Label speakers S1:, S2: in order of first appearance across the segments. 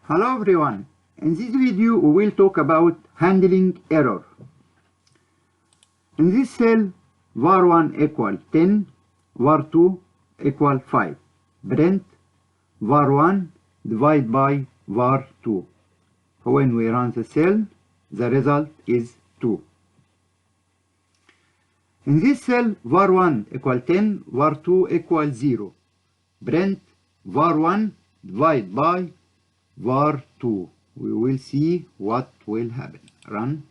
S1: Hello everyone. In this video we will talk about handling error. In this cell var1 equal 10, var2 equal 5. Print var1 divided by var2. When we run the cell, the result is 2. In this cell var1 equal 10, var2 equal 0. Print var1 divided by var2. We will see what will happen. Run.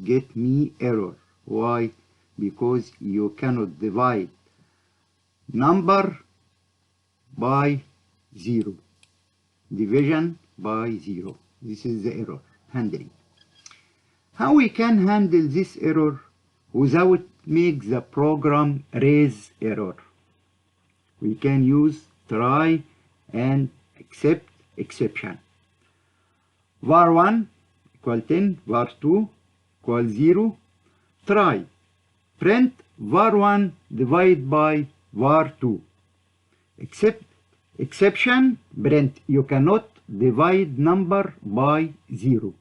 S1: Get me error. Why? Because you cannot divide number by 0. Division by 0. This is the error handling. How we can handle this error without make the program raise error? We can use try and except exception. var1 equal 10, var2 equal 0. Try. Print var1 divided by var2. Except exception, print you cannot divide number by 0.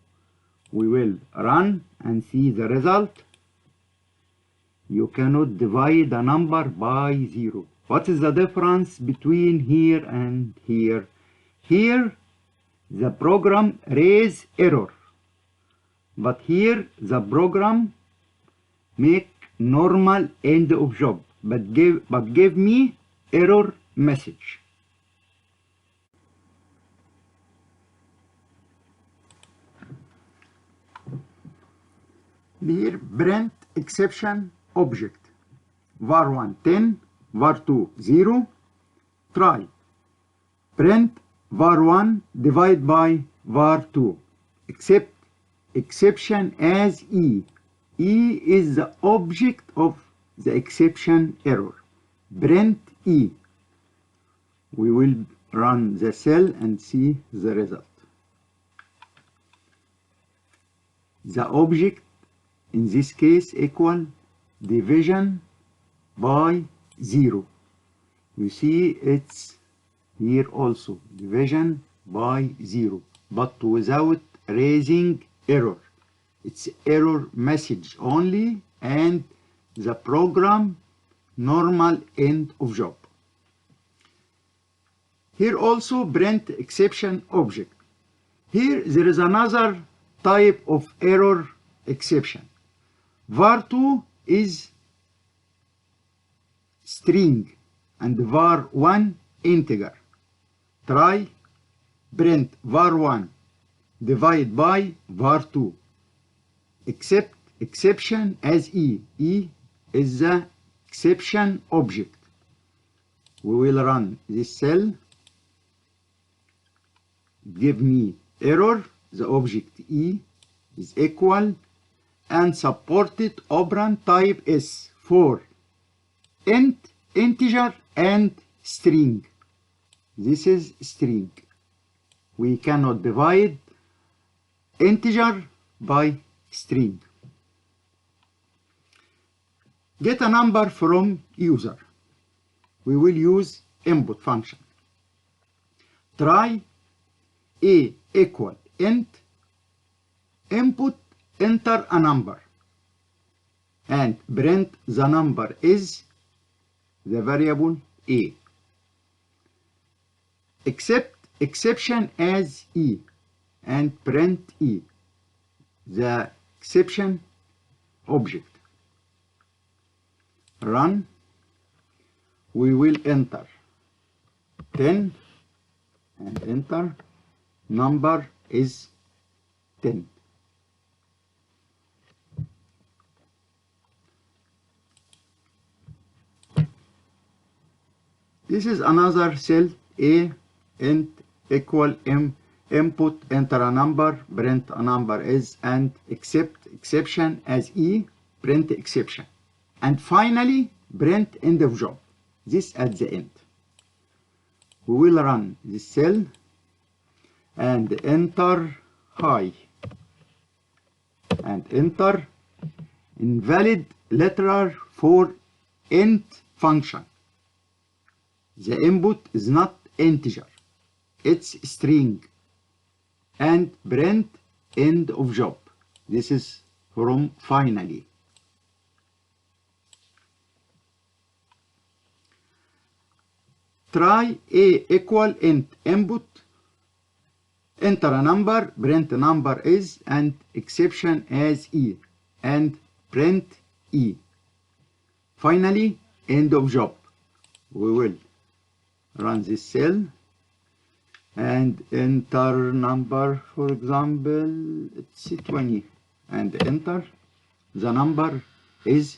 S1: We will run and see the result. You cannot divide a number by 0. What is the difference between here and here? Here the program raise error, but here the program make normal end of job, but give me error message. Here print exception object var1 10, var2 0. Try. Print var1 divided by var2. Except exception as E. E is the object of the exception error. Print E. We will run the cell and see the result. The object in this case equal division by 0. You see it's here also division by 0, but without raising error. It's error message only and the program normal end of job. Here also print exception object. Here there is another type of error exception. var2 is string and var1 integer. Try. Print var1 divide by var2. Except exception as E. E is the exception object. We will run this cell. Give me error. The object E is equal and supported operand type is for int, integer and string. This is string. We cannot divide integer by string. Get a number from user. We will use input function. Try A equal int, input enter a number and print the number is the variable A. Except exception as E and print E, the exception object. Run. We will enter 10 and enter number is 10. This is another cell A int equal input enter a number, print a number is and except exception as E, print exception. And finally print end of job. This at the end. We will run this cell and enter high and enter invalid letter for int function. The input is not integer. its string and print end of job. This is from finally. Try A equal int input, enter a number, print number is, and exception as E, and print E. Finally, end of job. We will run this cell and enter number, for example, it's 20, and enter. The number is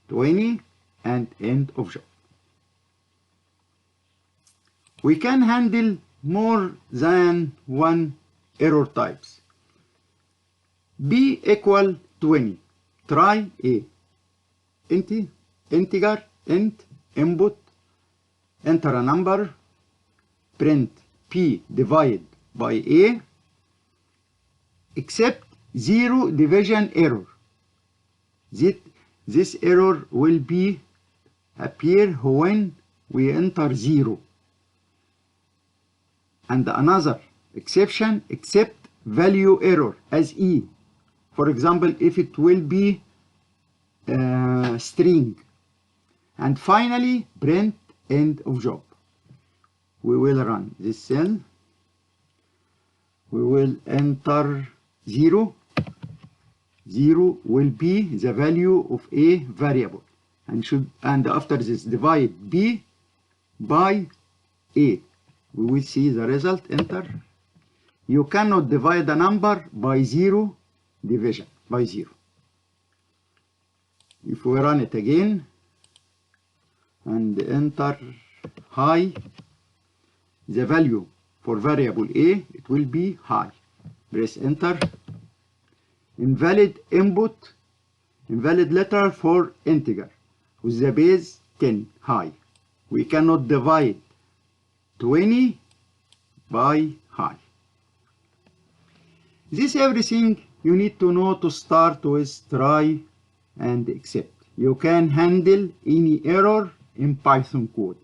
S1: 20 and end of job. We can handle more than one error types. B equal 20. Try A. Integer, int, input, enter a number, print P divided by A, except 0 division error. This error will appear when we enter 0. And another exception, except value error as E. For example, if it will be string. And finally, print end of job. We will run this cell. We will enter 0. 0 will be the value of a variable, and after this divide B by A. We will see the result. Enter. You cannot divide a number by 0 division, by 0. If we run it again and enter high, the value for variable A, it will be high. Press enter. Invalid input, invalid letter for integer with the base 10, high. We cannot divide 20 by high. This everything you need to know to start with try and except. You can handle any error in Python code.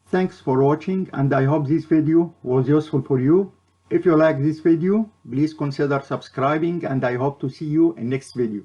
S1: Thanks for watching, and I hope this video was useful for you. If you like this video, please consider subscribing, and I hope to see you in next video.